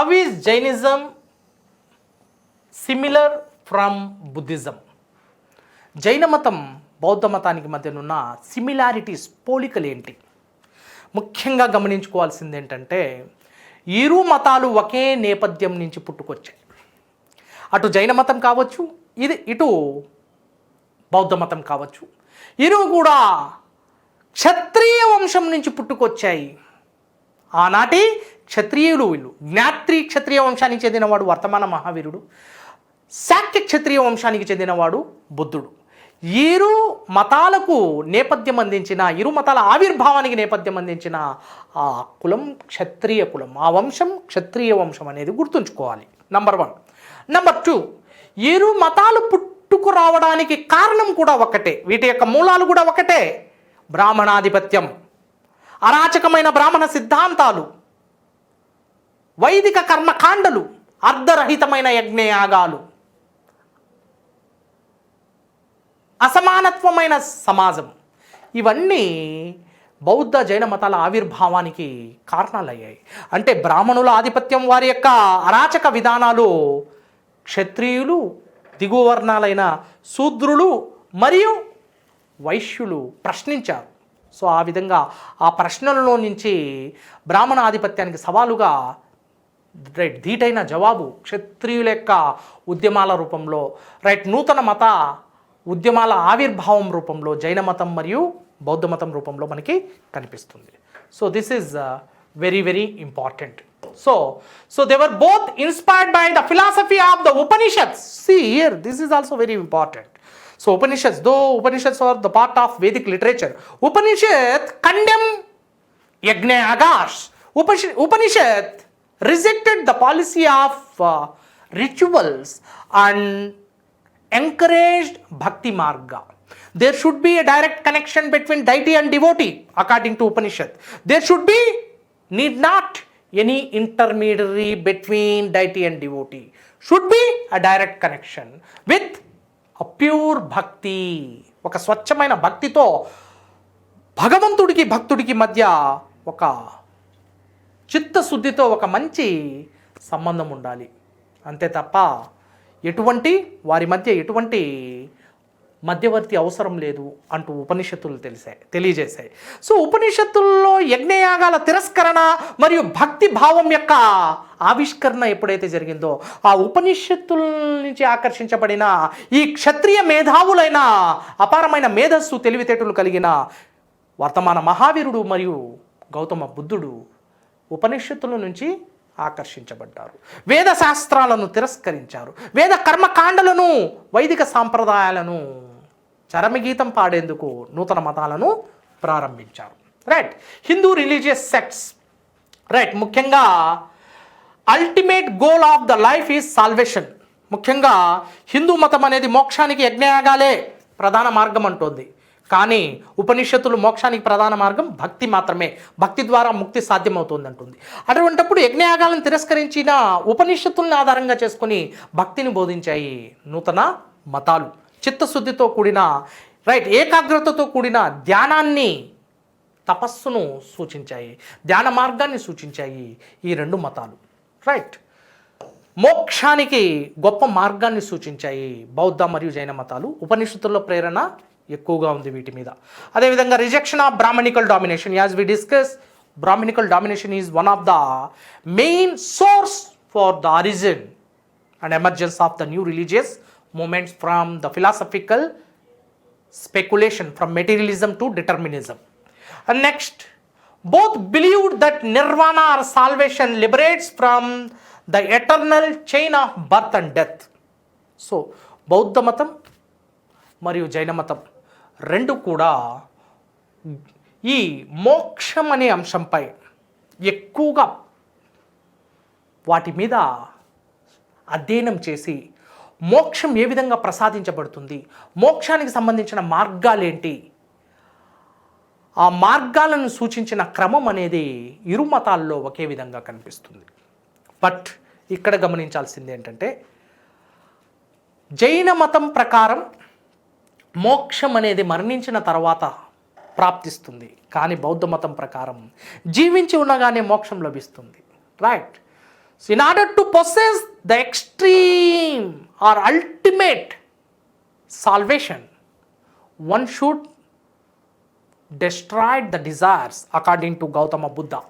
How is Jainism similar from Buddhism? జైన మతం బౌద్ధ మతానికి మధ్యనున్న సిమిలారిటీస్, పోలికలు ఏంటి? ముఖ్యంగా గమనించుకోవాల్సింది ఏంటంటే ఇరు మతాలు ఒకే నేపథ్యం నుంచి పుట్టుకొచ్చాయి. అటు జైన మతం కావచ్చు, ఇటు బౌద్ధ మతం కావచ్చు. ఇరు కూడా క్షత్రియ వంశం నుంచి పుట్టుకొచ్చాయి. ఆనాటి క్షత్రియులు వీళ్ళు. జ్ఞాత్రి క్షత్రియ వంశానికి చెందినవాడు వర్తమాన మహావీరుడు, శాక్య క్షత్రియ వంశానికి చెందినవాడు బుద్ధుడు. ఇరు మతాలకు నేపథ్యం అందించిన, ఇరు మతాల ఆవిర్భావానికి నేపథ్యం అందించిన ఆ కులం క్షత్రియ కులం, ఆ వంశం క్షత్రియ వంశం అనేది గుర్తుంచుకోవాలి. నంబర్ 1. నంబర్ 2, ఇరు మతాలు పుట్టుకు రావడానికి కారణం కూడా ఒకటే, వీటి యొక్క మూలాలు కూడా ఒకటే. బ్రాహ్మణాధిపత్యం, అరాచకమైన బ్రాహ్మణ సిద్ధాంతాలు, వైదిక కర్మకాండలు, అర్ధరహితమైన యజ్ఞయాగాలు, అసమానత్వమైన సమాజం, ఇవన్నీ బౌద్ధ జైన మతాల ఆవిర్భావానికి కారణాలయ్యాయి. అంటే బ్రాహ్మణుల ఆధిపత్యం, వారి యొక్క అరాచక విధానాలు క్షత్రియులు, దిగువ వర్ణాలైన శూద్రులు మరియు వైశ్యులు ప్రశ్నించారు. సో ఆ విధంగా ఆ ప్రశ్నలలో నుంచి బ్రాహ్మణ ఆధిపత్యానికి సవాలుగా ధీటైన జవాబు క్షత్రియుల యొక్క ఉద్యమాల రూపంలో, నూతన మత ఉద్యమాల ఆవిర్భావం రూపంలో జైన మతం మరియు బౌద్ధ మతం రూపంలో మనకి కనిపిస్తుంది. So this is very very important. So they were both inspired by the philosophy of the Upanishads. See here, this is also very important. So Upanishads, though Upanishads are the part of Vedic literature, Upanishad condemn yajnayagas. Upanishad rejected the policy of rituals and encouraged bhakti marga. There should be a direct connection between deity and devotee according to Upanishad. There should be, need not, any intermediary between deity and devotee. Should be a direct connection with a pure bhakti. ఒక స్వచ్ఛమైన భక్తితో భగవంతుడికి భక్తుడికి మధ్య ఒక చిత్తశుద్ధితో ఒక మంచి సంబంధం ఉండాలి. అంతే తప్ప వారి మధ్య ఎటువంటి మధ్యవర్తి అవసరం లేదు అంటూ ఉపనిషత్తులు తెలియజేశాయి. సో ఉపనిషత్తుల్లో యజ్ఞయాగాల తిరస్కరణ మరియు భక్తి భావం యొక్క ఆవిష్కరణ ఎప్పుడైతే జరిగిందో, ఆ ఉపనిషత్తుల నుంచి ఆకర్షించబడిన ఈ క్షత్రియ మేధావులైన అపారమైన మేధస్సు, తెలివితేటలు కలిగిన వర్తమాన మహావీరుడు మరియు గౌతమ బుద్ధుడు ఉపనిషత్తుల నుంచి ఆకర్షించబడ్డారు. వేద శాస్త్రాలను తిరస్కరించారు. వేద కర్మకాండలను, వైదిక సాంప్రదాయాలను చరమగీతం పాడేందుకు నూతన మతాలను ప్రారంభించారు. హిందూ రిలీజియస్ సెక్ట్స్, ముఖ్యంగా ultimate goal of the life is salvation. ముఖ్యంగా హిందూ మతం అనేది మోక్షానికి యజ్ఞయాగాలే ప్రధాన మార్గం అంటోంది. కానీ ఉపనిషత్తులు మోక్షానికి ప్రధాన మార్గం భక్తి మాత్రమే, భక్తి ద్వారా ముక్తి సాధ్యమవుతుంది అంటుంది. అటువంటిప్పుడు యజ్ఞయాగాలను తిరస్కరించిన ఉపనిషత్తులను ఆధారంగా చేసుకుని భక్తిని బోధించాయి నూతన మతాలు. చిత్తశుద్ధితో కూడిన ఏకాగ్రతతో కూడిన ధ్యానాన్ని, తపస్సును సూచించాయి, ధ్యాన మార్గాన్ని సూచించాయి ఈ రెండు మతాలు. మోక్షానికి గొప్ప మార్గాన్ని సూచించాయి బౌద్ధ మరియు జైన మతాలు. ఉపనిషత్తుల్లో ప్రేరణ ఎక్కువగా ఉంది వీటి మీద. అదేవిధంగా rejection of Brahmanical domination. As we discuss, Brahmanical domination is one of the main source for the origin and emergence of the new religious movements from the philosophical speculation from materialism to determinism. And next, both believed that nirvana or salvation liberates from the eternal chain of birth and death. So బౌద్ధ మతం మరియు జైన మతం రెండు కూడా ఈ మోక్షం అనే అంశంపై ఎక్కువగా వాటి మీద అధ్యయనం చేసి మోక్షం ఏ విధంగా ప్రసాదించబడుతుంది, మోక్షానికి సంబంధించిన మార్గాలేంటి, ఆ మార్గాలను సూచించిన క్రమం అనేది ఇరు మతాల్లో ఒకే విధంగా కనిపిస్తుంది. బట్ ఇక్కడ గమనించాల్సింది ఏంటంటే, జైన మతం ప్రకారం మోక్షం అనేది మరణించిన తర్వాత ప్రాప్తిస్తుంది. కానీ బౌద్ధ మతం ప్రకారం జీవించి ఉండగానే మోక్షం లభిస్తుంది. So in order to possess the extreme or ultimate salvation, one should destroy the desires according to Gautama Buddha.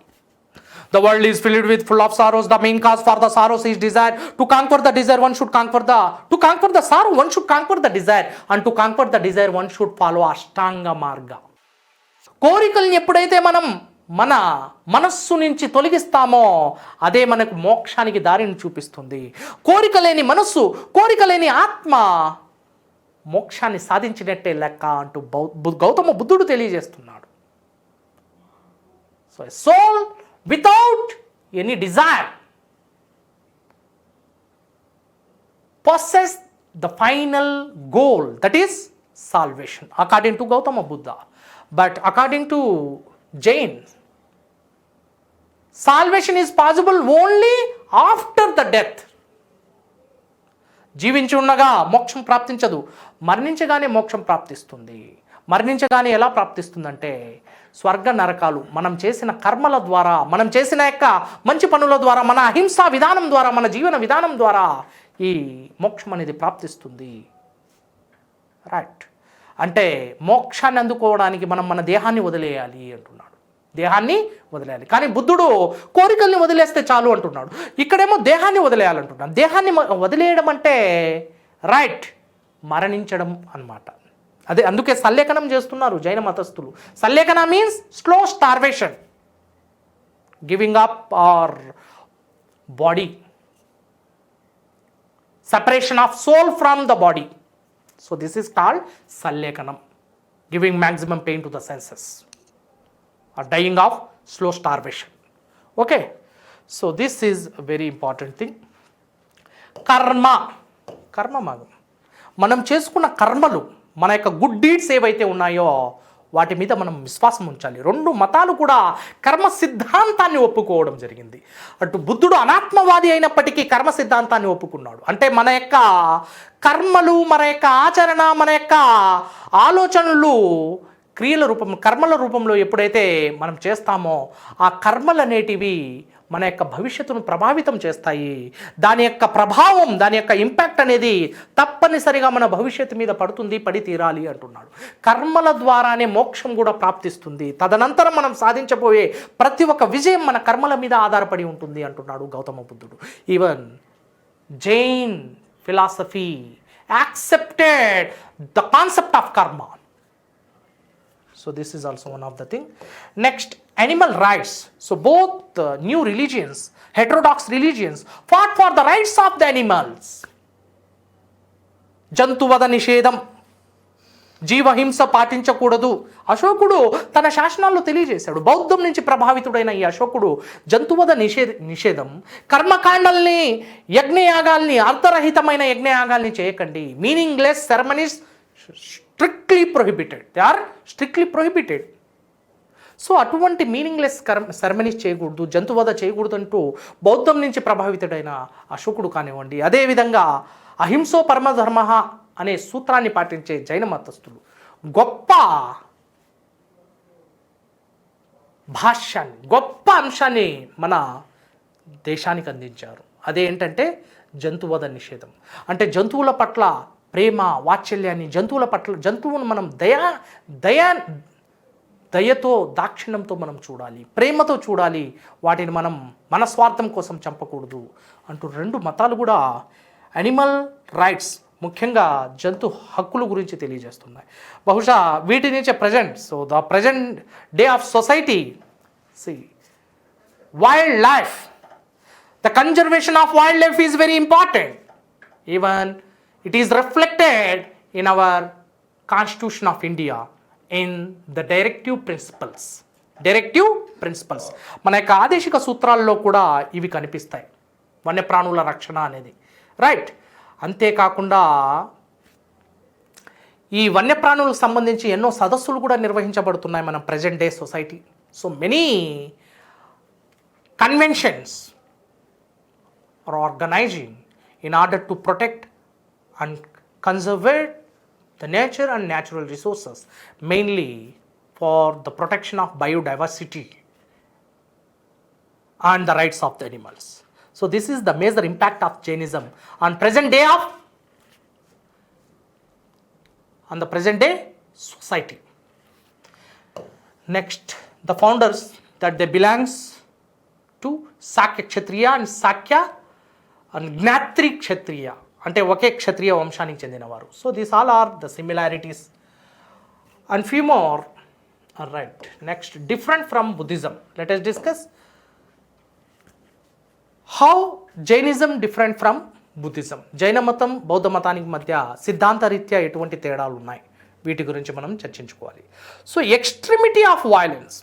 The world is filled with full of sorrows. The main cause for the sorrows is desire. To conquer the desire, one should conquer the sorrow, one should conquer the desire. And to conquer the desire, one should follow Ashtanga Marga. కోరికల్ని ఎప్పుడైతే మనం మన మనస్సు నుంచి తొలగిస్తామో అదే మనకు మోక్షానికి దారిని చూపిస్తుంది. కోరిక లేని మనస్సు, కోరిక లేని ఆత్మ మోక్షాన్ని సాధించినట్టే లెక్క అంటూ గౌతమ బుద్ధుడు తెలియజేస్తున్నాడు. So soul without any desire possess the final goal, that is salvation, according to Gautama Buddha. But according to Jain, salvation is possible only after the death. జీవించి ఉండగా మోక్షం ప్రాప్తించదు, మరణించగానే మోక్షం ప్రాప్తిస్తుంది. మరణించగానే ఎలా ప్రాప్తిస్తుందంటే స్వర్గ నరకాలు మనం చేసిన కర్మల ద్వారా, మనం చేసిన యొక్క మంచి పనుల ద్వారా, మన అహింసా విధానం ద్వారా, మన జీవన విధానం ద్వారా ఈ మోక్షం అనేది ప్రాప్తిస్తుంది. రైట్. అంటే మోక్షాన్ని అందుకోవడానికి మనం మన దేహాన్ని వదిలేయాలి అంటున్నాడు. దేహాన్ని వదిలేయాలి. కానీ బుద్ధుడు కోరికల్ని వదిలేస్తే చాలు అంటున్నాడు. ఇక్కడేమో దేహాన్ని వదిలేయాలంటున్నాడు. దేహాన్ని వదిలేయడం అంటే రైట్ మరణించడం అన్నమాట. అదే అందుకే సల్లేఖనం చేస్తున్నారు జైన మతస్థులు. Sallekhana means slow starvation, giving up or body, separation of soul from the body. So this is called sallekhanam, giving maximum pain to the senses or dying of slow starvation. Okay, so this is a very important thing. కర్మ మనం చేసుకున్న కర్మలు, మన యొక్క good deeds ఏవైతే ఉన్నాయో వాటి మీద మనం విశ్వాసం ఉంచాలి. రెండు మతాలు కూడా కర్మ సిద్ధాంతాన్ని ఒప్పుకోవడం జరిగింది. అటు బుద్ధుడు అనాత్మవాది అయినప్పటికీ కర్మ సిద్ధాంతాన్ని ఒప్పుకున్నాడు. అంటే మన యొక్క కర్మలు, మన యొక్క ఆచరణ, మన యొక్క ఆలోచనలు క్రియల రూపం, కర్మల రూపంలో ఎప్పుడైతే మనం చేస్తామో ఆ కర్మలు అనేటివి మన యొక్క భవిష్యత్తును ప్రభావితం చేస్తాయి. దాని యొక్క ప్రభావం, దాని యొక్క ఇంపాక్ట్ అనేది తప్పనిసరిగా మన భవిష్యత్తు మీద పడుతుంది, పడి తీరాలి అంటున్నాడు. కర్మల ద్వారానే మోక్షం కూడా ప్రాప్తిస్తుంది. తదనంతరం మనం సాధించబోయే ప్రతి ఒక్క విజయం మన కర్మల మీద ఆధారపడి ఉంటుంది అంటున్నాడు గౌతమ బుద్ధుడు. Even Jain philosophy accepted the concept of కర్మ. So this is also one of the thing. Next, animal rights. So both new religions, heterodox religions, fought for the rights of the animals. జంతువధ నిషేధం, జీవహింస పాటించకూడదు. అశోకుడు తన శాసనాల్లో తెలియజేశాడు. బౌద్ధం నుంచి ప్రభావితుడైన ఈ అశోకుడు జంతువధ నిషేధం, కర్మకాండల్ని, యజ్ఞయాగాల్ని, అర్థరహితమైన యజ్ఞయాగాల్ని చేయకండి. Meaningless ceremonies strictly prohibited. They are strictly prohibited. So అటువంటి మీనింగ్లెస్ సెరమనీస్ చేయకూడదు, జంతువధ చేయకూడదు అంటూ బౌద్ధం నుంచి ప్రభావితుడైన అశోకుడు కానివ్వండి, అదేవిధంగా అహింసో పరమధర్మ అనే సూత్రాన్ని పాటించే జైన మతస్థులు గొప్ప భాష్యాన్ని, గొప్ప అంశాన్ని మన దేశానికి అందించారు. అదేంటంటే జంతువధ నిషేధం. అంటే జంతువుల పట్ల ప్రేమ, వాత్సల్యాన్ని, జంతువుల పట్ల, జంతువును మనం దయతో, దాక్షిణ్యంతో మనం చూడాలి, ప్రేమతో చూడాలి. వాటిని మనం మన స్వార్థం కోసం చంపకూడదు అంటూ రెండు మతాలు కూడా అనిమల్ రైట్స్, ముఖ్యంగా జంతు హక్కుల గురించి తెలియజేస్తున్నాయి. బహుశా వీటి నుంచే present, so the present day of society, see wild life, the conservation of wild life is very important. Even it is reflected in our Constitution of India in the directive principles. మన యొక్క ఆదేశిక సూత్రాల్లో కూడా ఇవి కనిపిస్తాయి, వన్యప్రాణుల రక్షణ అనేది. Right. అంతేకాకుండా ఈ వన్యప్రాణులకు సంబంధించి ఎన్నో సదస్సులు కూడా నిర్వహించబడుతున్నాయి మన present day society. So many conventions are organizing in order to protect and conserve the nature and natural resources, mainly for the protection of biodiversity and the rights of the animals. So this is the major impact of Jainism on the present day society. Next, the founders that they belongs to Sakya Kshatriya and Sakya and Gnatri Kshatriya, అంటే ఒకే క్షత్రియ వంశానికి చెందినవారు. So these all are the similarities and few more. All right, next, different from Buddhism. Let us discuss how Jainism different from Buddhism. జైన మతం బౌద్ధ మతానికి మధ్య సిద్ధాంత రీత్యా ఎటువంటి తేడాలు ఉన్నాయి, వీటి గురించి మనం చర్చించుకోవాలి. So extremity of violence,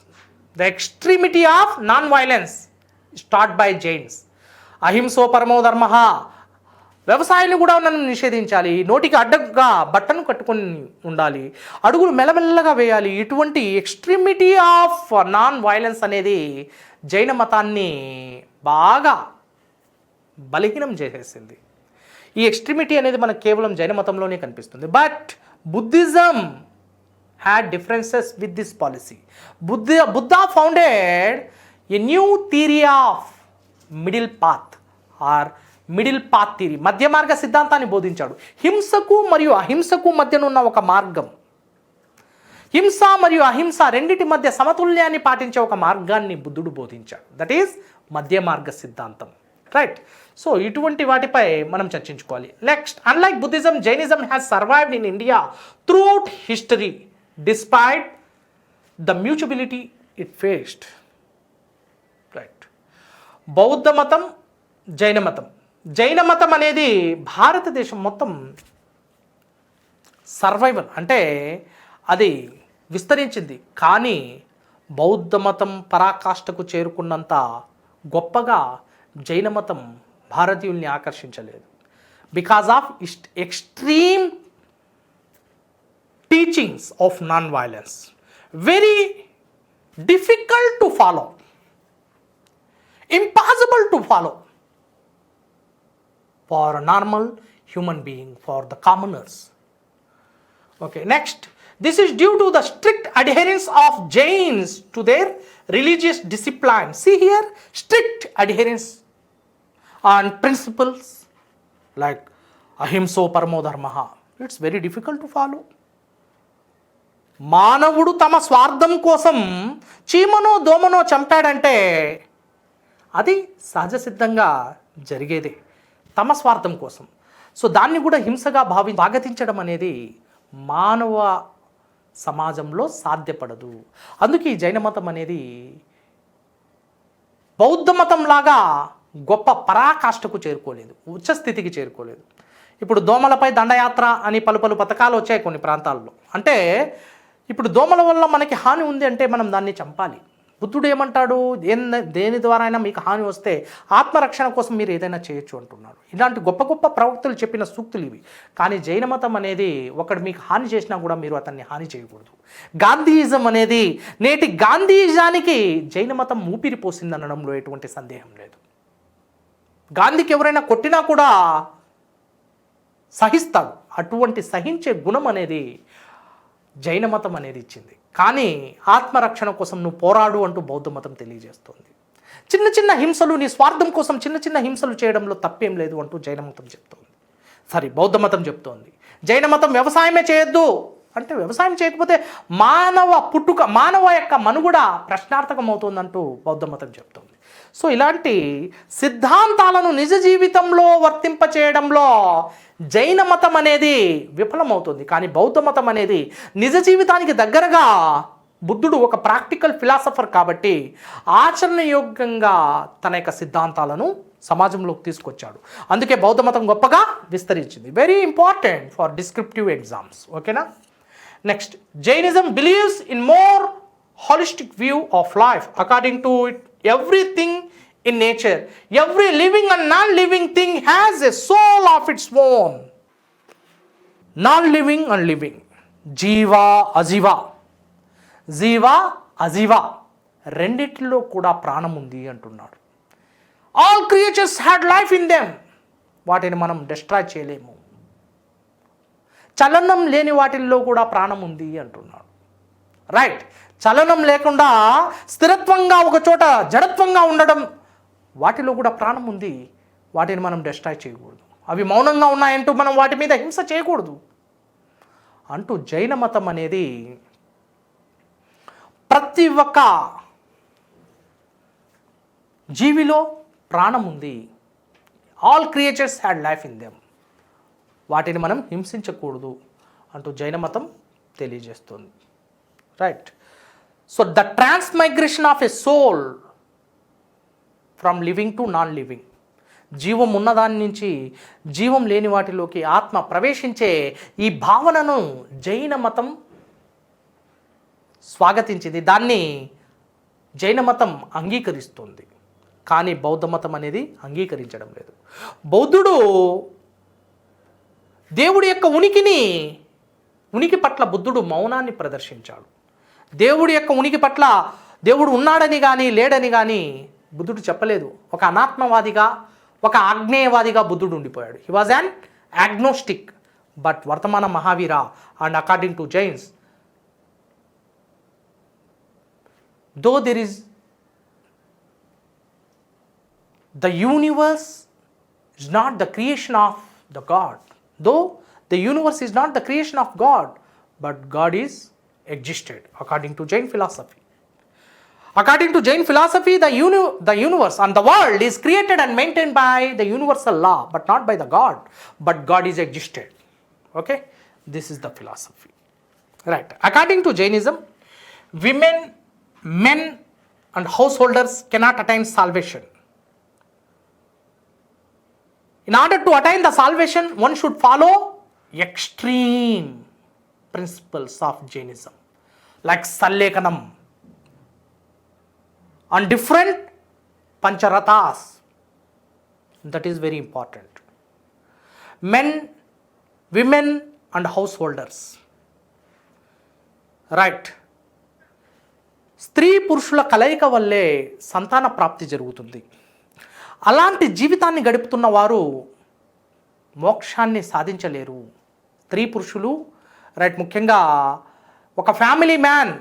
the extremity of non violence start by Jains. అహింసో పరమో ధర్మ, వ్యవసాయాన్ని కూడా నన్ను నిషేధించాలి, నోటికి అడ్డంగా బట్టను కట్టుకొని ఉండాలి, అడుగులు మెల్లమెల్లగా వేయాలి. ఇటువంటి ఎక్స్ట్రీమిటీ ఆఫ్ నాన్ వైలెన్స్ అనేది జైన మతాన్ని బాగా బలహీనం చేసేసింది. ఈ ఎక్స్ట్రీమిటీ అనేది మనకు కేవలం జైన మతంలోనే కనిపిస్తుంది. But Buddhism had differences with this policy. Buddha founded a new theory of middle path or middle path theory, మధ్య మార్గ సిద్ధాంతాన్ని బోధించాడు. హింసకు మరియు అహింసకు మధ్యనున్న ఒక మార్గం, హింస మరియు అహింస రెండిటి మధ్య సమతుల్యాన్ని పాటించే ఒక మార్గాన్ని బుద్ధుడు బోధించాడు. దట్ ఈస్ మధ్య మార్గ సిద్ధాంతం. రైట్. సో ఇటువంటి వాటిపై మనం చర్చించుకోవాలి. Next, unlike Buddhism, Jainism has survived in India throughout history despite the mutability it faced. Right. బౌద్ధ మతం, జైన మతం. జైన మతం అనేది భారతదేశం మొత్తం సర్వైవల్ అంటే అది విస్తరించింది, కానీ బౌద్ధ మతం పరాకాష్ఠకు చేరుకున్నంత గొప్పగా జైన మతం భారతీయుల్ని ఆకర్షించలేదు. Because of extreme teachings of non violence, very difficult to follow, impossible to follow for a normal human being, for the commoners. Okay, next, this is due to the strict adherence of Jains to their religious discipline. See here, strict adherence on principles like ahimso paramo dharma. It's very difficult to follow. మానవుడు తమ స్వార్థం కోసం చీమనో దోమనో చంపాడంటే అది సహజ సిద్ధంగా జరిగేదే, తమ స్వార్థం కోసం. సో దాన్ని కూడా హింసగా స్వాగతించడం అనేది మానవ సమాజంలో సాధ్యపడదు. అందుకే ఈ జైన మతం అనేది బౌద్ధ మతం లాగా గొప్ప పరాకాష్ఠకు చేరుకోలేదు, ఉచ్చస్థితికి చేరుకోలేదు. ఇప్పుడు దోమలపై దండయాత్ర అని పలు పథకాలు వచ్చాయి కొన్ని ప్రాంతాల్లో. అంటే ఇప్పుడు దోమల వల్ల మనకి హాని ఉంది అంటే మనం దాన్ని చంపాలి. బుద్ధుడు ఏమంటాడు, దేని ద్వారా అయినా మీకు హాని వస్తే ఆత్మరక్షణ కోసం మీరు ఏదైనా చేయొచ్చు అంటున్నాడు. ఇలాంటి గొప్ప గొప్ప ప్రవక్తలు చెప్పిన సూక్తులు ఇవి. కానీ జైన మతం అనేది ఒకడు మీకు హాని చేసినా కూడా మీరు అతన్ని హాని చేయకూడదు. గాంధీయిజం అనేది నేటి గాంధీయిజానికి జైన మతం ఊపిరి పోసిందనడంలో ఎటువంటి సందేహం లేదు. గాంధీకి ఎవరైనా కొట్టినా కూడా సహిస్తాడు. అటువంటి సహించే గుణం అనేది జైన మతం అనేది ఇచ్చింది. కానీ ఆత్మరక్షణ కోసం నువ్వు పోరాడు అంటూ బౌద్ధ మతం తెలియజేస్తుంది. చిన్న చిన్న హింసలు, నీ స్వార్థం కోసం చిన్న చిన్న హింసలు చేయడంలో తప్పేం లేదు అంటూ జైన మతం చెప్తోంది. బౌద్ధ మతం చెప్తోంది. జైన మతం వ్యవసాయమే చేయొద్దు అంటే వ్యవసాయం చేయకపోతే మానవ యొక్క మనుగడ ప్రశ్నార్థకం అవుతుందంటూ బౌద్ధ మతం చెప్తోంది. సో ఇలాంటి సిద్ధాంతాలను నిజ జీవితంలో వర్తింపచేయడంలో జైన మతం అనేది విఫలమవుతుంది. కానీ బౌద్ధ మతం అనేది నిజ జీవితానికి దగ్గరగా, బుద్ధుడు ఒక ప్రాక్టికల్ ఫిలాసఫర్ కాబట్టి ఆచరణయోగ్యంగా తన యొక్క సిద్ధాంతాలను సమాజంలోకి తీసుకొచ్చాడు. అందుకే బౌద్ధ మతం గొప్పగా విస్తరించింది. Very important for descriptive exams. ఓకేనా. Next, Jainism believes in more holistic view of life. According to it, everything in nature, every living and non-living thing has a soul of its own. Non-living and living, జీవా అజీవా రెండిట్లో కూడా ప్రాణం ఉంది అంటున్నాడు. All creatures had life in them. వాటిని మనం destroy చేయలేము. చలనం లేని వాటిల్లో కూడా ప్రాణం ఉంది అంటున్నాడు. రైట్. చలనం లేకుండా స్థిరత్వంగా ఒక చోట జడత్వంగా ఉండడం వాటిలో కూడా ప్రాణం ఉంది, వాటిని మనం డిస్ట్రాయ్ చేయకూడదు. అవి మౌనంగా ఉన్నాయంటూ మనం వాటి మీద హింస చేయకూడదు అంటూ జైన మతం అనేది ప్రతి ఒక్క జీవిలో ప్రాణం ఉంది, all creatures had life in them, వాటిని మనం హింసించకూడదు అంటూ జైన మతం తెలియజేస్తుంది. Right. So the transmigration of a soul from living to non living, జీవం ఉన్నదాని నుంచి జీవం లేని వాటిలోకి ఆత్మ ప్రవేశించే ఈ భావనను జైన మతం స్వాగతించింది, దాన్ని జైన మతం అంగీకరిస్తుంది. కానీ బౌద్ధ మతం అనేది అంగీకరించడం లేదు. బౌద్ధుడు దేవుడి యొక్క ఉనికి పట్ల బుద్ధుడు మౌనాన్ని ప్రదర్శించాడు. దేవుడి యొక్క ఉనికి పట్ల దేవుడు ఉన్నాడని కానీ లేడని కానీ బుద్ధుడు చెప్పలేదు. ఒక అనాత్మవాదిగా, ఒక ఆగ్నేయవాదిగా బుద్ధుడు ఉండిపోయాడు. He was an agnostic. But Vardhamana Mahavira and according to Jains, though there is the universe is not the creation of the God. Though the universe is not the creation of God, but God is existed according to Jain philosophy. According to Jain philosophy, the universe and the world is created and maintained by the universal law, but not by the God. But God is existed. Okay? This is the philosophy. Right. According to Jainism, women, men and householders cannot attain salvation. In order to attain the salvation, one should follow extreme principles of Jainism, like Sallekanam and different Pancharathas. That is very important. Men, women and householders. Right. స్త్రీ పురుషుల కలయిక వల్లే సంతాన ప్రాప్తి జరుగుతుంది. అలాంటి జీవితాన్ని గడుపుతున్న వారు మోక్షాన్ని సాధించలేరు. స్త్రీ పురుషులు, రైట్, ముఖ్యంగా ఒక ఫ్యామిలీ మ్యాన్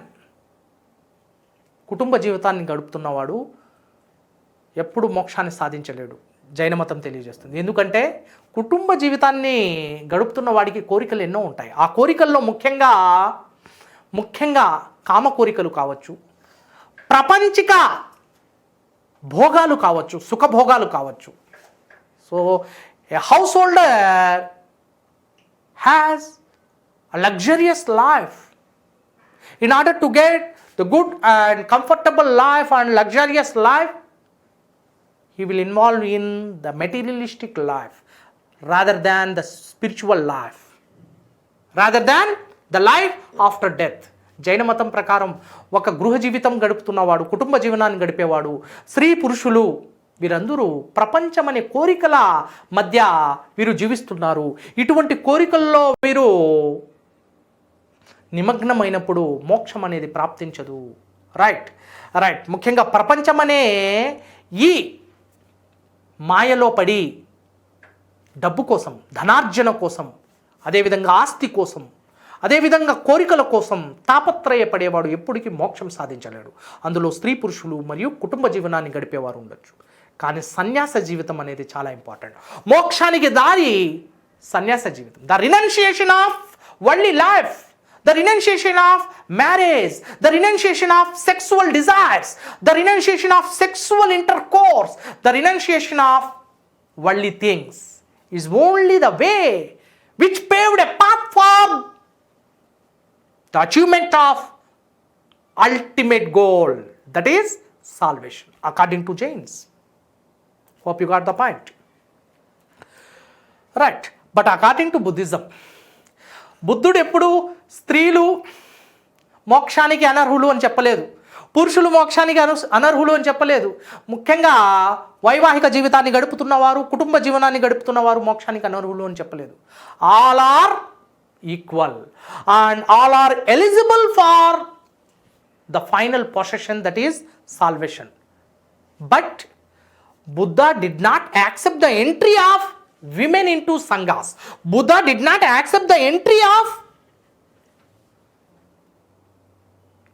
కుటుంబ జీవితాన్ని గడుపుతున్నవాడు ఎప్పుడు మోక్షాన్ని సాధించలేడు, జైన మతం తెలియజేస్తుంది. ఎందుకంటే కుటుంబ జీవితాన్ని గడుపుతున్న వాడికి కోరికలు ఎన్నో ఉంటాయి. ఆ కోరికల్లో ముఖ్యంగా కామ కోరికలు కావచ్చు, ప్రపంచిక భోగాలు కావచ్చు, సుఖభోగాలు కావచ్చు. So A house holder has a luxurious life. In order to get the good and comfortable life and luxurious life, he will involve in the materialistic life rather than the spiritual life, rather than the life after death. జైన మతం ప్రకారం ఒక గృహ జీవితం గడుపుతున్నవాడు, కుటుంబ జీవనాన్ని గడిపేవాడు, స్త్రీ పురుషులు వీరందరూ ప్రపంచమనే కోరికల మధ్య వీరు జీవిస్తున్నారు. ఇటువంటి కోరికల్లో వీరు నిమగ్నమైనప్పుడు మోక్షం అనేది ప్రాప్తించదు. రైట్. ముఖ్యంగా ప్రపంచమనే ఈ మాయలో పడి డబ్బు కోసం, ధనార్జన కోసం, అదేవిధంగా ఆస్తి కోసం, అదేవిధంగా కోరికల కోసం తాపత్రయపడేవాడు ఎప్పటికీ మోక్షం సాధించలేడు. అందులో స్త్రీ పురుషులు మరియు కుటుంబ జీవనాన్ని గడిపేవారు ఉండొచ్చు. కానీ సన్యాస జీవితం అనేది చాలా ఇంపార్టెంట్. మోక్షానికి దారి సన్యాస జీవితం. The renunciation of worldly life, the renunciation of marriage, the renunciation of sexual desires, the renunciation of sexual intercourse, the renunciation of worldly things is only the way which paved a path for the achievement of ultimate goal, that is salvation, according to Jains. Hope you got the point. Right. But according to Buddhism, బుద్ధుడు ఎప్పుడు స్త్రీలు మోక్షానికి అనర్హులు అని చెప్పలేదు, పురుషులు మోక్షానికి అనర్హులు అని చెప్పలేదు. ముఖ్యంగా వైవాహిక జీవితాన్ని గడుపుతున్నవారు, కుటుంబ జీవనాన్ని గడుపుతున్నవారు మోక్షానికి అనర్హులు అని చెప్పలేదు. All are equal and all are eligible for the final possession, that is salvation. But Buddha did not accept the entry of women into sanghas. Buddha did not accept the entry of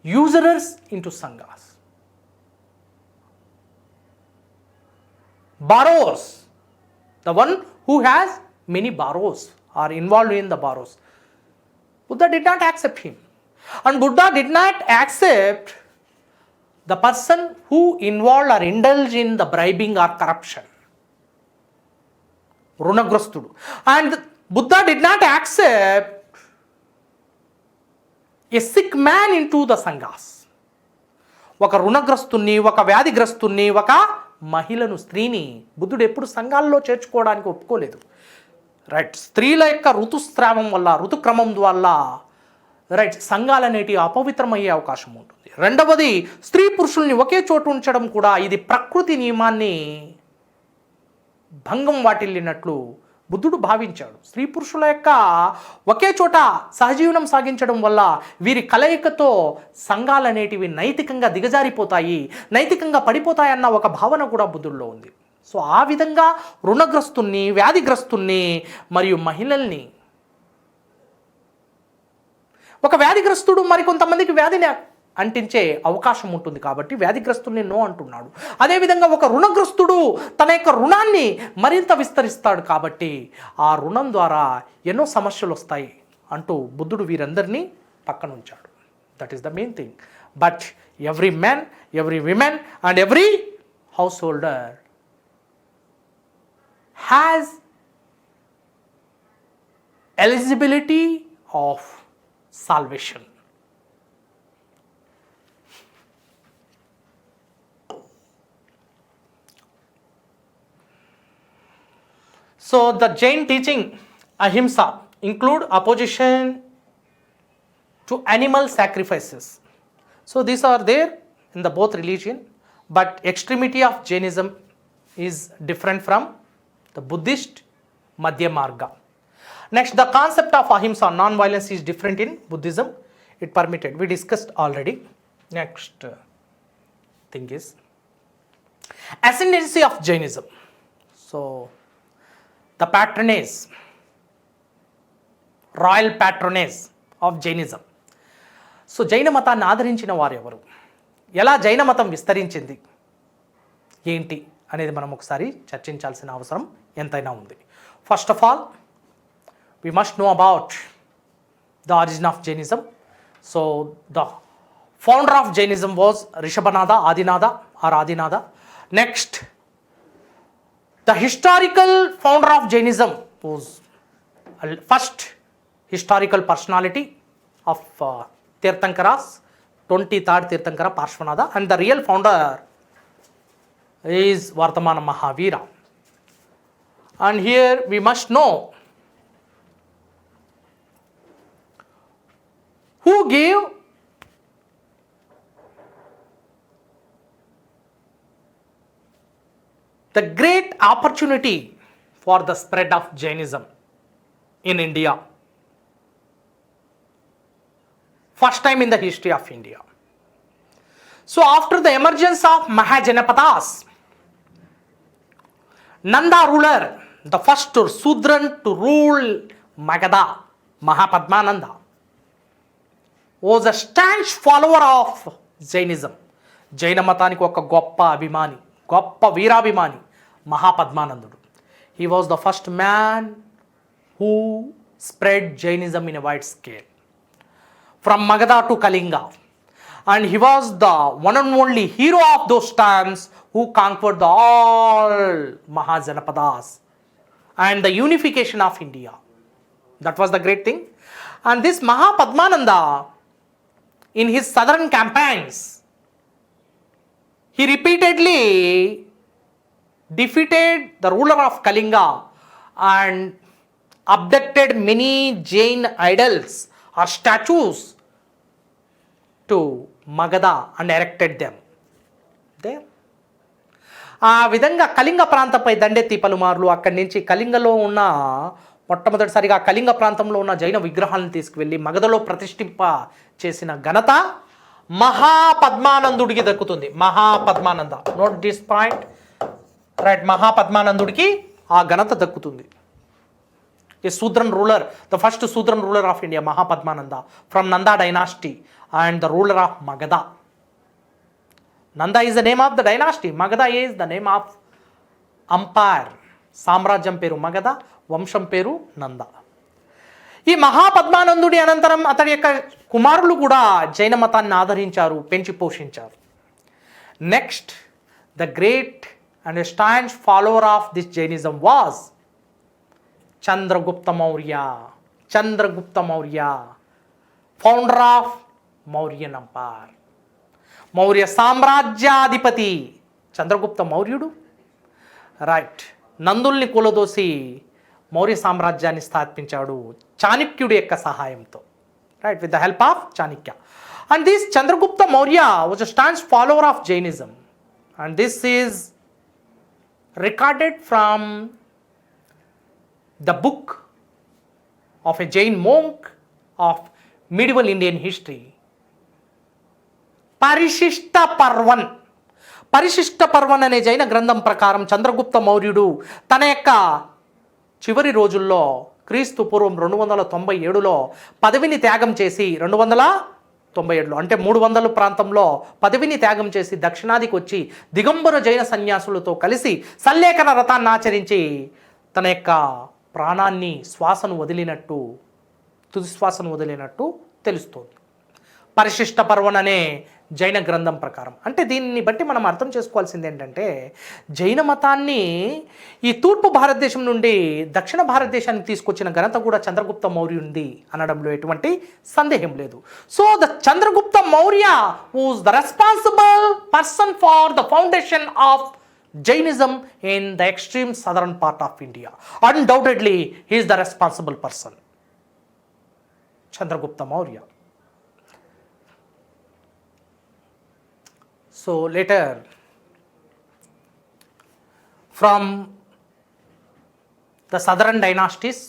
usurers into sanghas. borrowers, the one who has many borrowers or involved in the borrows. Buddha did not accept him. And Buddha did not accept the person who involved or indulged in the bribing or corruption. Runagrastudu. And Buddha did not accept a sick man into the sanghas. ఒక రుణగ్రస్తుని, ఒక వ్యాధిగ్రస్తుని, ఒక మహిళను, స్త్రీని బుద్ధుడు ఎప్పుడు సంఘాల్లో చేర్చుకోవడానికి ఒప్పుకోలేదు. Right, స్త్రీల యొక్క ఋతుస్రావం వల్ల, ఋతుక్రమం వల్ల రైట్ సంఘాలు అనేటివి అపవిత్రమయ్యే అవకాశం ఉంటుంది. రెండవది, స్త్రీ పురుషుల్ని ఒకే చోటు ఉంచడం కూడా ఇది ప్రకృతి నియమాన్ని భంగం వాటిల్లినట్లు బుద్ధుడు భావించాడు. స్త్రీ పురుషుల యొక్క ఒకే చోట సహజీవనం సాగించడం వల్ల వీరి కలయికతో సంఘాలు అనేటివి నైతికంగా దిగజారిపోతాయి, నైతికంగా పడిపోతాయన్న ఒక భావన కూడా బుద్ధుడిలో ఉంది. సో ఆ విధంగా రుణగ్రస్తుల్ని, వ్యాధిగ్రస్తుల్ని మరియు మహిళల్ని, ఒక వ్యాధిగ్రస్తుడు మరికొంతమందికి వ్యాధిని అంటించే అవకాశం ఉంటుంది కాబట్టి వ్యాధిగ్రస్తుల్ని నో అంటున్నాడు. అదేవిధంగా ఒక రుణగ్రస్తుడు తన యొక్క రుణాన్ని మరింత విస్తరిస్తాడు కాబట్టి ఆ రుణం ద్వారా ఎన్నో సమస్యలు వస్తాయి అంటూ బుద్ధుడు వీరందరినీ పక్కన ఉంచాడు. That is the main thing. But every man, every women and every house holder has eligibility of salvation. So the Jain teaching ahimsa include opposition to animal sacrifices. So these are there in the both religion, but extremity of Jainism is different from the Buddhist Madhya Marga. Next, the concept of ahimsa, non-violence, is different in Buddhism. It permitted. We discussed already. Next thing is ascendancy of Jainism. So, the patronage, royal patronage of Jainism. So జైన మతాన్ని ఆదరించిన వారు ఎవరు, ఎలా జైన మతం విస్తరించింది ఏంటి అనేది మనం ఒకసారి చర్చించాల్సిన అవసరం ఎంతైనా ఉంది. First of all, we must know about the origin of Jainism. So the founder of Jainism was Rishabhanada, Adinada or Adinada. Next, the historical founder of Jainism was first historical personality of Tirthankaras, 23rd Tirthankara Parshvanada, and the real founder is Vardhamana Mahavira. And here we must know who gave the great opportunity for the spread of Jainism in India. First time in the history of India. So after the emergence of Mahajanapadas, Nanda ruler, the first Sudran to rule Magadha, Mahapadmananda, was a staunch follower of Jainism. జైన మతానికి ఒక గొప్ప అభిమాని, గొప్ప వీరాభిమాని మహాపద్మానందుడు. He was the first man who spread Jainism in a wide scale from Magadha to Kalinga, and he was the one and only hero of those times who conquered the all Mahajanapadas and the unification of India. That was the great thing. And this Mahapadmananda, in his southern campaigns, he repeatedly defeated the ruler of Kalinga and abducted many Jain idols or statues to Magadha and erected them there. ఆ విధంగా కళింగ ప్రాంతంపై దండెత్తి పలుమార్లు అక్కడి నుంచి కళింగలో ఉన్న మొట్టమొదటిసారిగా కళింగ ప్రాంతంలో ఉన్న జైన విగ్రహాలను తీసుకువెళ్ళి మగధలో ప్రతిష్ఠింప చేసిన ఘనత మహాపద్మానందుడికి దక్కుతుంది. Mahapadmananda, note this point, right, మహాపద్మానందుడికి ఆ ఘనత దక్కుతుంది. ఏ Sudran ruler, the first Sudran ruler of India, Mahapadmananda, from Nanda dynasty and the ruler of Magadha. Nanda is the name of the dynasty, Magadha is the name of umpire, సామ్రాజ్యం పేరు మగధ, వంశం పేరు నంద. ఈ మహాపద్మానందుడి అనంతరం అతడి యొక్క కుమారులు కూడా జైన మతాన్ని ఆదరించారు, పెంచి పోషించారు. Next, the great and staunch follower of this Jainism was Chandragupta Maurya. Chandragupta Maurya, founder of Mauryan empire, Maurya సామ్రాజ్యాధిపతి చంద్రగుప్త మౌర్యుడు. రైట్, నందుల్ని కూలదోసి మౌర్య సామ్రాజ్యాన్ని స్థాపించాడు చాణక్యుడి యొక్క సహాయంతో. Right, with the help of Chanakya. And this Chandragupta Maurya was a staunch follower of Jainism. And this is recorded from the book of a Jain monk of medieval Indian history, Parishishta Parvan. Parishishta పర్వన్ అనే జైన గ్రంథం ప్రకారం చంద్రగుప్త మౌర్యుడు తన యొక్క చివరి రోజుల్లో క్రీస్తు పూర్వం 297లో పదవిని త్యాగం చేసి 297లో అంటే 300 ప్రాంతంలో పదవిని త్యాగం చేసి దక్షిణాదికి వచ్చి దిగంబర జైన సన్యాసులతో కలిసి సల్లేఖన వ్రతాన్ని ఆచరించి తన యొక్క ప్రాణాన్ని శ్వాసను వదిలినట్టు, తుది శ్వాసను వదిలినట్టు తెలుస్తోంది పరిశిష్ట పర్వన్ అనే జైన గ్రంథం ప్రకారం. అంటే దీన్ని బట్టి మనం అర్థం చేసుకోవాల్సింది ఏంటంటే, జైన మతాన్ని ఈ తూర్పు భారతదేశం నుండి దక్షిణ భారతదేశానికి తీసుకొచ్చిన ఘనత కూడా చంద్రగుప్త మౌర్యుంది అనడంలో ఎటువంటి సందేహం లేదు. So the Chandragupta Maurya was the responsible person for the foundation of Jainism in the extreme southern part of India. Undoubtedly, he is the responsible person. Chandragupta Maurya. So later, from the southern dynasties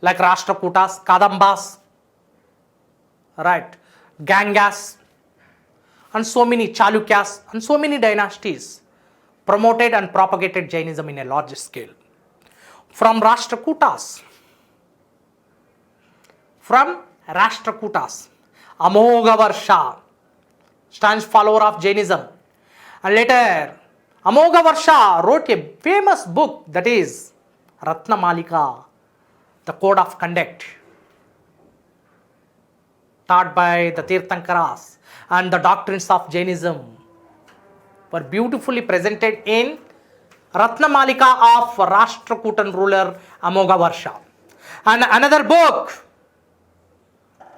like Rashtrakutas, Kadambas, right, Gangas, and so many Chalukyas, and so many dynasties promoted and propagated Jainism in a large scale. From Rashtrakutas, Amogavarsha, staunch follower of Jainism, and later Amogavarsha wrote a famous book that is Ratnamalika, the code of conduct taught by the Tirthankaras, and the doctrines of Jainism were beautifully presented in Ratnamalika of Rashtrakutan ruler Amogavarsha. And another book,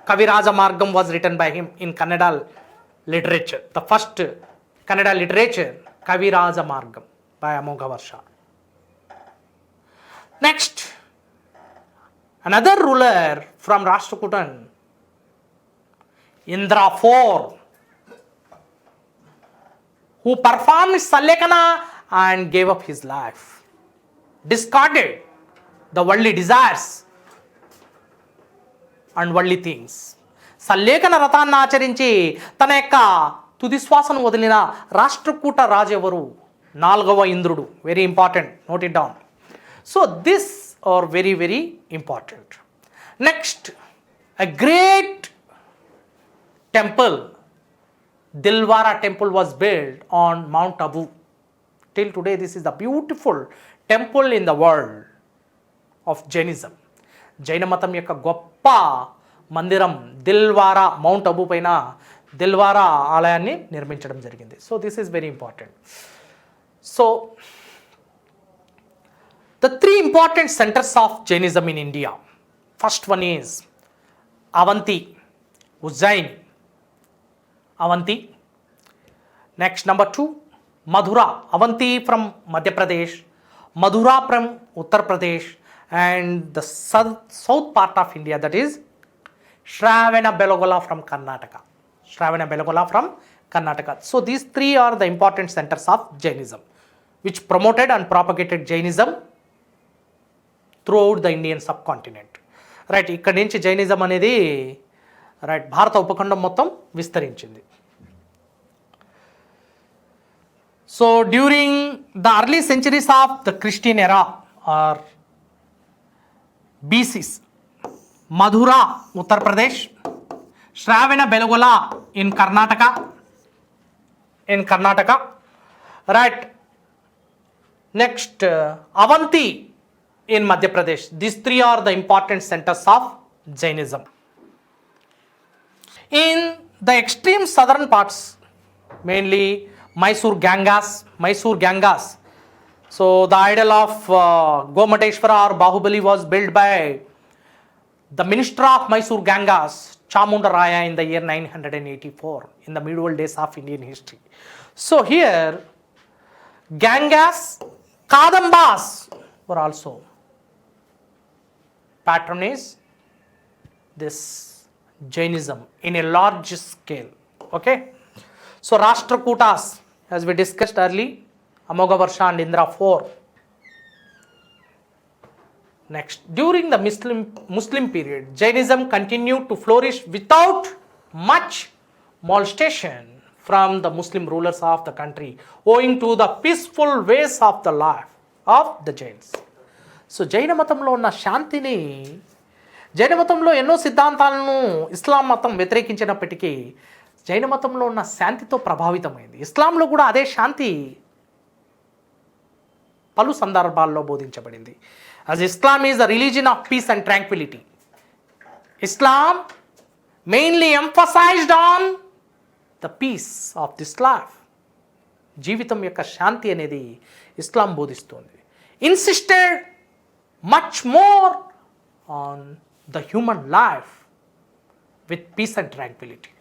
Kaviraja Margam, was written by him in Kannada literature. The first Kannada literature, Kaviraja Margam by Amogavarsha. Next, another ruler from Rashtrakutan, Indra IV, who performed Sallekana and gave up his life, discarded the worldly desires and worldly things. సల్లేఖన రథాన్ని ఆచరించి తన యొక్క తుది శ్వాసను వదిలిన రాష్ట్రకూట రాజు ఎవరు? 4వ ఇంద్రుడు. Very important, note it down. So this are very very important. Next, a great temple, Dilwara temple, was built on Mount Abu. Till today, this is the beautiful temple in the world of Jainism. జైన మతం యొక్క గొప్ప మందిరం Dilwara, mount Abu పైన దిల్వారా ఆలయాన్ని నిర్మించడం జరిగింది. So this is very important. So the 3 important centers of Jainism in India. First one is Avanti, Ujjain, Avanti. Next, number 2, Madhura. Avanti from Madhya Pradesh, Madhura from Uttar Pradesh, and the south part of India, that is Shravana-Belogola from Karnataka. Shravana-Belogola from Karnataka. So these 3 are the important centers of Jainism, which promoted and propagated Jainism throughout the Indian subcontinent. Right, ఇక్కడి నుంచి Jainism అనేది right భారత ఉపఖండం మొత్తం విస్తరించింది. So during the early centuries of the Christian era or BCs, Mathura Uttar Pradesh, Shravana Belagola in Karnataka, right. Next, Avanti in Madhya Pradesh. These three are the important centers of Jainism. In the extreme southern parts, mainly Mysore Gangas. So the idol of Gomateshwara or Bahubali was built by the minister of Mysore Gangas, Chamunda Raya, in the year 984, in the medieval days of Indian history. So here, Gangas, Kadambas were also patronage this Jainism in a large scale. Okay. So Rashtrakutas, as we discussed earlier, Amogavarsha and Indra 4. Next, during the Muslim period, Jainism continued to flourish without much molestation from the Muslim rulers of the country, owing to the peaceful ways of the life of the Jains. So జైన మతంలో ఉన్న శాంతిని, జైన మతంలో ఎన్నో సిద్ధాంతాలను ఇస్లాం మతం వ్యతిరేకించినప్పటికీ జైన మతంలో ఉన్న శాంతితో ప్రభావితమైంది. ఇస్లాంలో కూడా అదే శాంతి పలు సందర్భాల్లో బోధించబడింది. As Islam is the religion of peace and tranquility, Islam mainly emphasized on the peace of this life. జీవితం యొక్క శాంతి అనేది ఇస్లాం బోధిస్తుంది. Insisted much more on the human life with peace and tranquility.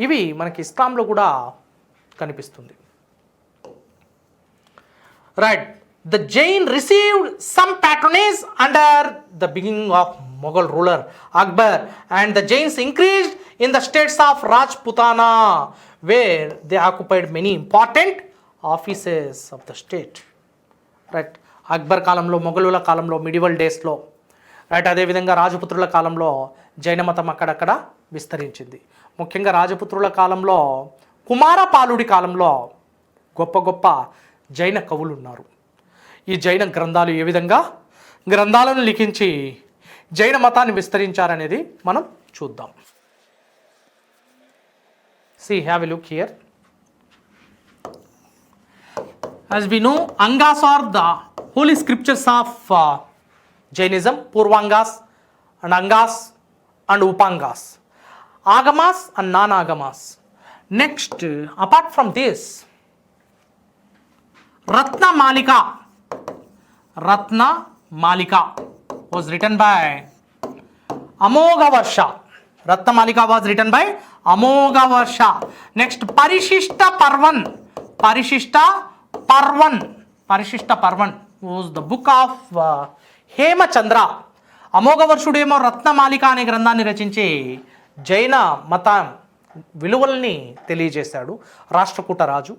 ఇవి మనకి ఇస్లాంలో కూడా కనిపిస్తుంది. Right. The Jain received some patronage under the beginning of Mughal ruler Akbar, and the Jains increased in the states of Rajputana, where they occupied many important offices of the state. Right. Akbar కాలంలో, మొఘలుల కాలంలో, medieval డేస్లో, right, అదేవిధంగా రాజపుత్రుల కాలంలో జైన మతం అక్కడక్కడ విస్తరించింది. ముఖ్యంగా రాజపుత్రుల కాలంలో, కుమారపాలుడి కాలంలో గొప్ప గొప్ప జైన కవులు ఉన్నారు. ఈ జైన గ్రంథాలు ఏ విధంగా గ్రంథాలను లిఖించి జైన మతాన్ని విస్తరించారనేది మనం చూద్దాం. See, have a look here. As we know, Angas are the holy scriptures of Jainism, Purvangas and Angas and Upangas, Agamas and non-Agamas. Next, apart from this, Ratna Malika was written by Amogavarsha. Ratna Malika was written by Amogavarsha. Next, Parishishta Parvan was the book of Hemachandra. అమోఘవర్షుడేమో Ratnamalika అనే గ్రంథాన్ని రచించి జైన మత విలువల్ని తెలియజేశాడు రాష్ట్రకూట రాజు.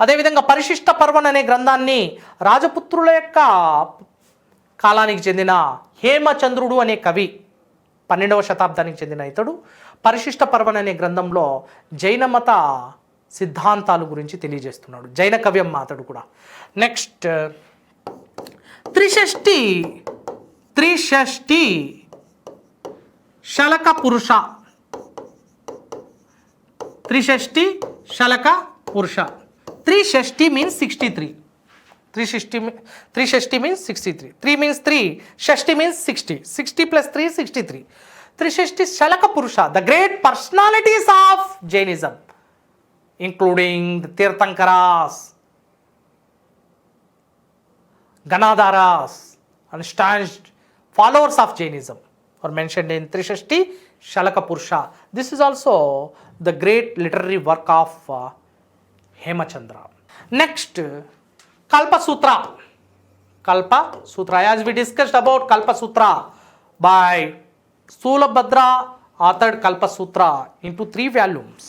అదేవిధంగా పరిశిష్ట పర్వన్ అనే గ్రంథాన్ని రాజపుత్రుల యొక్క కాలానికి చెందిన హేమచంద్రుడు అనే కవి, 12వ శతాబ్దానికి చెందిన ఇతడు పరిశిష్ట పర్వన్ అనే గ్రంథంలో జైన మత సిద్ధాంతాల గురించి తెలియజేస్తున్నాడు. జైన కవ్యం అతడు కూడా. నెక్స్ట్, త్రిషష్టి శలక పురుష. త్రిషష్టి శలక పురుష. త్రిషష్టి మీన్స్ 63. త్రిషష్టి మీన్స్ 63. 3 means 3. షష్టి means 60. 60 plus 3 63. త్రిషష్టి శలక పురుష, the great personalities of Jainism, including the Tirthankaras, Ganadharas and staunch followers of Jainism are mentioned in Trishashti Shalaka Purusha. This is also the great literary work of Hemachandra. Next, Kalpa Sutra. As we discussed about Kalpa Sutra, by Sulabhadra authored Kalpa Sutra into 3 volumes.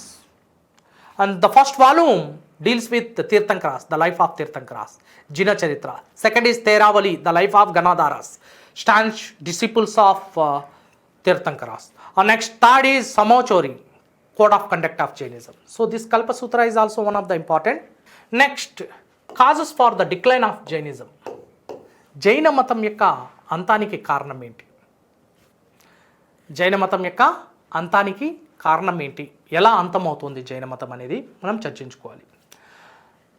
And the first volume deals with the Tirthankaras, the life of Tirthankaras, Jina Charitra. Second is Teravali, the life of Ganadharas, staunch disciples of Tirthankaras. And next, third is Samachori, Code of Conduct of Jainism. So this Kalpa Sutra is also one of the important. Next, causes for the decline of Jainism. జైన మతం యొక్క అంతానికి కారణం ఏంటి? జైన మతం యొక్క అంతానికి కారణం ఏంటి? ఎలా అంతమవుతుంది జైన మతం అనేది మనం చర్చించుకోవాలి.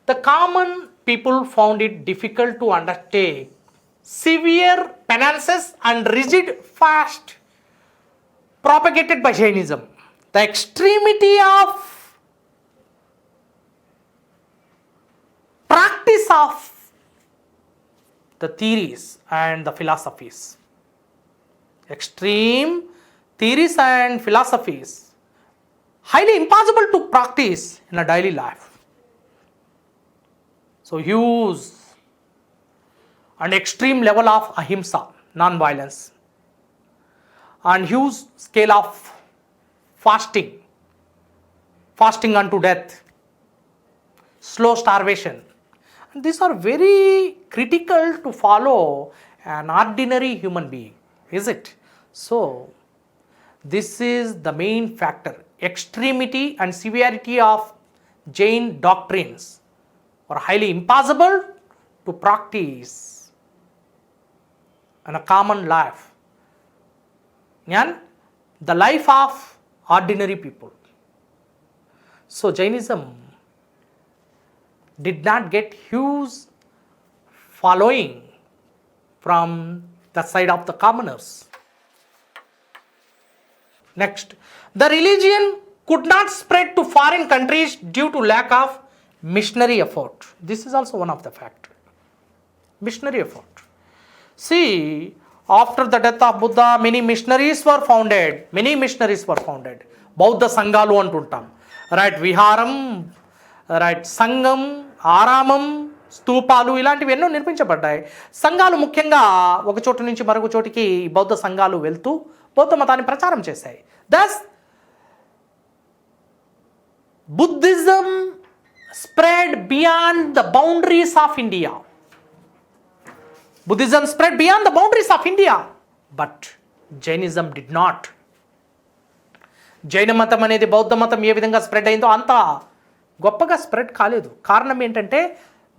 The common people found it difficult to undertake severe penances and rigid fast propagated by Jainism. The extremity of practice of the theories and the philosophies. Extreme theories and philosophies, highly impossible to practice in a daily life. So huge and extreme level of ahimsa, non-violence, and huge scale of fasting unto death, slow starvation. And these are very critical to follow an ordinary human being, is it? So this is the main factor. Extremity and severity of Jain doctrines are highly impossible to practice in a common life and the life of ordinary people. So Jainism did not get huge following from the side of the commoners. Next, the religion could not spread to foreign countries due to lack of missionary effort. This is also one of the factors. Missionary effort. See, after the death of Buddha, many missionaries were founded. Bauddha Sangalu antuntam. Right, Viharam, right, Sangam, Aramam, స్తూపాలు ఇలాంటివి ఎన్నో నిర్మించబడ్డాయి. సంఘాలు ముఖ్యంగా ఒక చోటు నుంచి మరొక చోటికి బౌద్ధ సంఘాలు వెళ్తూ బౌద్ధ మతాన్ని ప్రచారం చేశాయి. Thus Buddhism spread beyond the boundaries of India. Buddhism spread beyond the boundaries of India, but Jainism did not. జైన మతం అనేది బౌద్ధ మతం ఏ విధంగా స్ప్రెడ్ అయిందో అంత గొప్పగా స్ప్రెడ్ కాలేదు. కారణం ఏంటంటే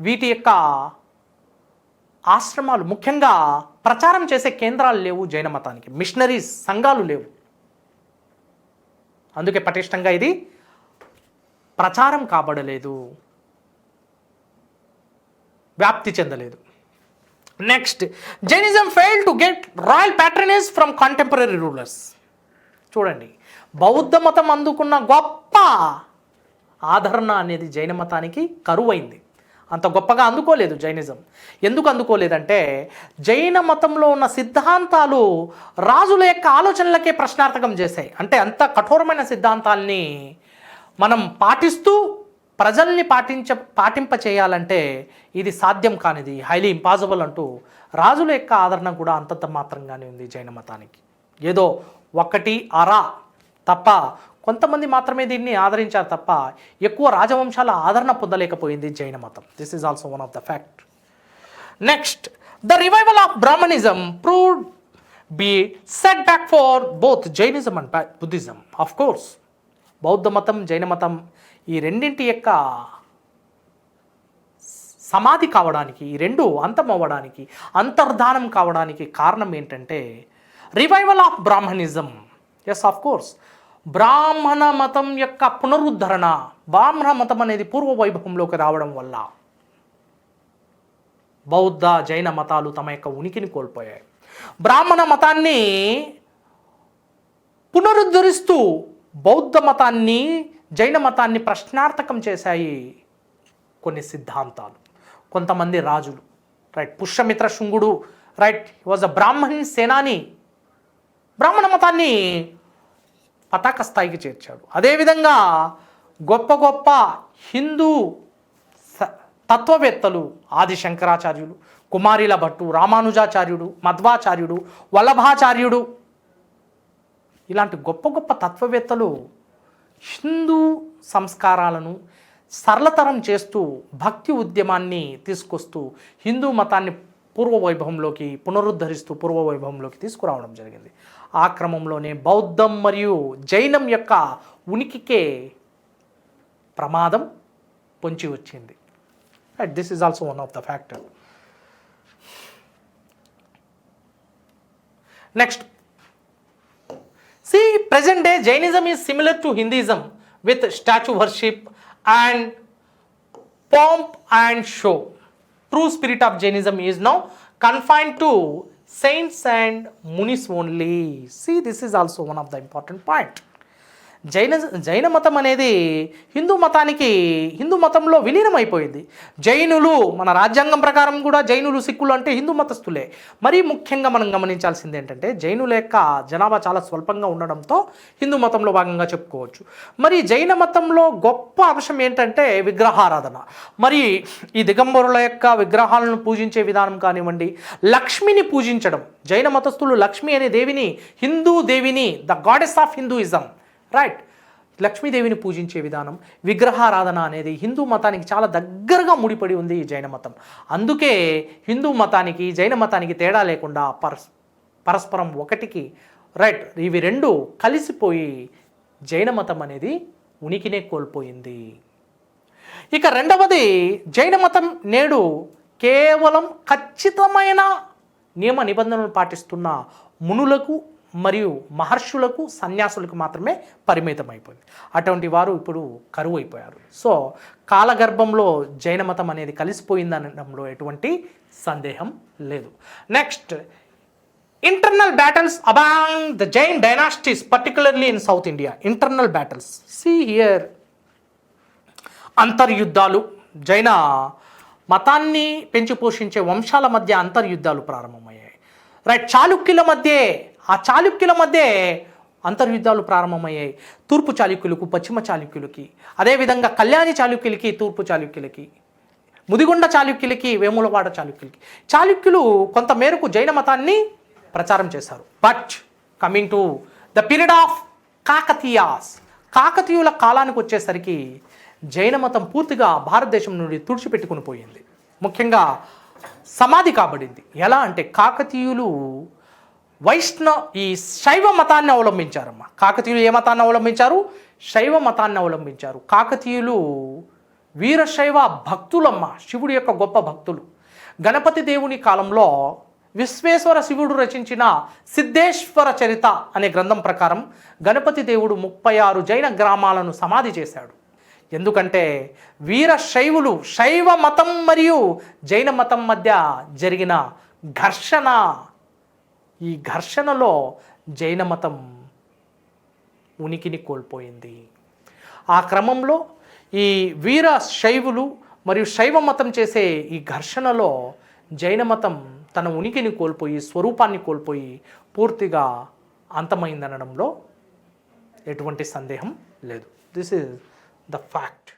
వీటి యొక్క ఆశ్రమాలు, ముఖ్యంగా ప్రచారం చేసే కేంద్రాలు లేవు జైన మతానికి, మిషనరీస్ సంఘాలు లేవు. అందుకే పటిష్టంగా ఇది ప్రచారం కాబడలేదు, వ్యాప్తి చెందలేదు. Next, Jainism failed to get royal patronage from contemporary rulers. చూడండి, బౌద్ధ మతం అందుకున్న గొప్ప ఆదరణ అనేది జైన మతానికి కరువైంది. అంత గొప్పగా అందుకోలేదు జైనిజం. ఎందుకు అందుకోలేదంటే జైన మతంలో ఉన్న సిద్ధాంతాలు రాజుల యొక్క ఆలోచనలకే ప్రశ్నార్థకం చేశాయి. అంటే అంత కఠోరమైన సిద్ధాంతాల్ని మనం పాటిస్తూ ప్రజల్ని పాటింప చేయాలంటే ఇది సాధ్యం కానిది, హైలీ ఇంపాసిబుల్ అంటూ రాజుల యొక్క ఆదరణ కూడా అంతంత మాత్రంగానే ఉంది జైన మతానికి. ఏదో ఒకటి అరా తప్ప కొంతమంది మాత్రమే దీన్ని ఆదరించారు తప్ప ఎక్కువ రాజవంశాల ఆదరణ పొందలేకపోయింది జైన మతం. This is also one of the fact. Next, the revival of Brahmanism proved be set back for both Jainism and Buddhism. Of course బౌద్ధ మతం, జైన మతం ఈ రెండింటి యొక్క సమాధి కావడానికి, ఈ రెండు అంతం అవ్వడానికి, అంతర్ధానం కావడానికి కారణం ఏంటంటే revival of Brahmanism. Yes, of course, బ్రాహ్మణ మతం యొక్క పునరుద్ధరణ, బ్రాహ్మణ మతం అనేది పూర్వ వైభవంలోకి రావడం వల్ల బౌద్ధ, జైన మతాలు తమ యొక్క ఉనికిని కోల్పోయాయి. బ్రాహ్మణ మతాన్ని పునరుద్ధరిస్తూ బౌద్ధ మతాన్ని, జైన మతాన్ని ప్రశ్నార్థకం చేశాయి కొన్ని సిద్ధాంతాలు, కొంతమంది రాజులు. రైట్, పుష్యమిత్ర శుంగుడు, right, he was a Brahmin సేనాని, బ్రాహ్మణ మతాన్ని పతాక స్థాయికి చేర్చాడు. అదేవిధంగా గొప్ప గొప్ప హిందూ తత్వవేత్తలు, ఆది శంకరాచార్యులు, కుమారిల భట్టు, రామానుజాచార్యుడు, మధ్వాచార్యుడు, వల్లభాచార్యుడు, ఇలాంటి గొప్ప గొప్ప తత్వవేత్తలు హిందూ సంస్కారాలను సరళతరం చేస్తూ భక్తి ఉద్యమాన్ని తీసుకొస్తూ హిందూ మతాన్ని పూర్వవైభవంలోకి పునరుద్ధరిస్తూ పూర్వవైభవంలోకి తీసుకురావడం జరిగింది. ఆ క్రమంలోనే బౌద్ధం మరియు జైనం యొక్క ఉనికికే ప్రమాదం పొంచి వచ్చింది. This is also one of the factor. Next, see, present day Jainism is similar to Hinduism with statue worship and pomp and show. True spirit of Jainism is now confined to saints and munis only. See, this is also one of the important point. జైన మతం అనేది హిందూ మతంలో విలీనమైపోయింది. జైనులు మన రాజ్యాంగం ప్రకారం కూడా జైనులు సిక్కులు అంటే హిందూ మతస్థులే. మరీ ముఖ్యంగా మనం గమనించాల్సింది ఏంటంటే జైనుల యొక్క జనాభా చాలా స్వల్పంగా ఉండడంతో హిందూ మతంలో భాగంగా చెప్పుకోవచ్చు. మరి జైన మతంలో గొప్ప అంశం ఏంటంటే విగ్రహారాధన. మరి ఈ దిగంబరుల యొక్క విగ్రహాలను పూజించే విధానం కానివ్వండి, లక్ష్మిని పూజించడం. జైన మతస్థులు లక్ష్మి అనే దేవిని, హిందూ దేవిని, the goddess of Hinduism, right, లక్ష్మీదేవిని పూజించే విధానం, విగ్రహారాధన అనేది హిందూ మతానికి చాలా దగ్గరగా ముడిపడి ఉంది ఈ జైన మతం. అందుకే హిందూ మతానికి జైన మతానికి తేడా లేకుండా పరస్పరం ఒకటికి, రైట్, ఇవి రెండు కలిసిపోయి జైన మతం అనేది ఉనికినే కోల్పోయింది. ఇక రెండవది, జైన మతం నేడు కేవలం ఖచ్చితమైన నియమ నిబంధనలు పాటిస్తున్న మునులకు మరియు మహర్షులకు, సన్యాసులకు మాత్రమే పరిమితం అయిపోయింది. అటువంటి వారు ఇప్పుడు కరువు అయిపోయారు. సో కాలగర్భంలో జైన మతం అనేది కలిసిపోయిందనడంలో ఎటువంటి సందేహం లేదు. Next, internal battles among the Jain dynasties particularly in South India. Internal battles, see here, అంతర్యుద్ధాలు. జైన మతాన్ని పెంచి పోషించే వంశాల మధ్య అంతర్యుద్ధాలు ప్రారంభమయ్యాయి. రైట్, చాళుక్యుల మధ్య అంతర్యుద్ధాలు ప్రారంభమయ్యాయి. తూర్పు చాళుక్యులకు, పశ్చిమ చాళుక్యులకి, అదేవిధంగా కళ్యాణి చాళుక్యులకి, తూర్పు చాళుక్యులకి, ముదిగొండ చాళుక్యులకి, వేములవాడ చాళుక్యులకి. చాళుక్యులు కొంత మేరకు జైన మతాన్ని ప్రచారం చేశారు. But coming to the period of కాకతీయుల కాలానికి వచ్చేసరికి జైన మతం పూర్తిగా భారతదేశం నుండి తుడిచిపెట్టుకుని పోయింది. ముఖ్యంగా సమాధి కాబడింది. ఎలా అంటే కాకతీయులు ఈ శైవ మతాన్ని అవలంబించారమ్మా. కాకతీయులు ఏ మతాన్ని అవలంబించారు? శైవ మతాన్ని అవలంబించారు. కాకతీయులు వీరశైవ భక్తులమ్మ, శివుడి యొక్క గొప్ప భక్తులు. గణపతి దేవుని కాలంలో విశ్వేశ్వర శివుడు రచించిన సిద్ధేశ్వర చరిత అనే గ్రంథం ప్రకారం గణపతి దేవుడు 36 జైన గ్రామాలను సమాధి చేశాడు. ఎందుకంటే వీరశైవులు, శైవ మతం మరియు జైన మతం మధ్య జరిగిన ఘర్షణ, ఈ ఘర్షణలో జైన మతం ఉనికిని కోల్పోయింది. ఆ క్రమంలో ఈ వీర శైవులు మరియు శైవ మతం చేసే ఈ ఘర్షణలో జైన మతం తన ఉనికిని కోల్పోయి, స్వరూపాన్ని కోల్పోయి పూర్తిగా అంతమైందనడంలో ఎటువంటి సందేహం లేదు. This is the fact.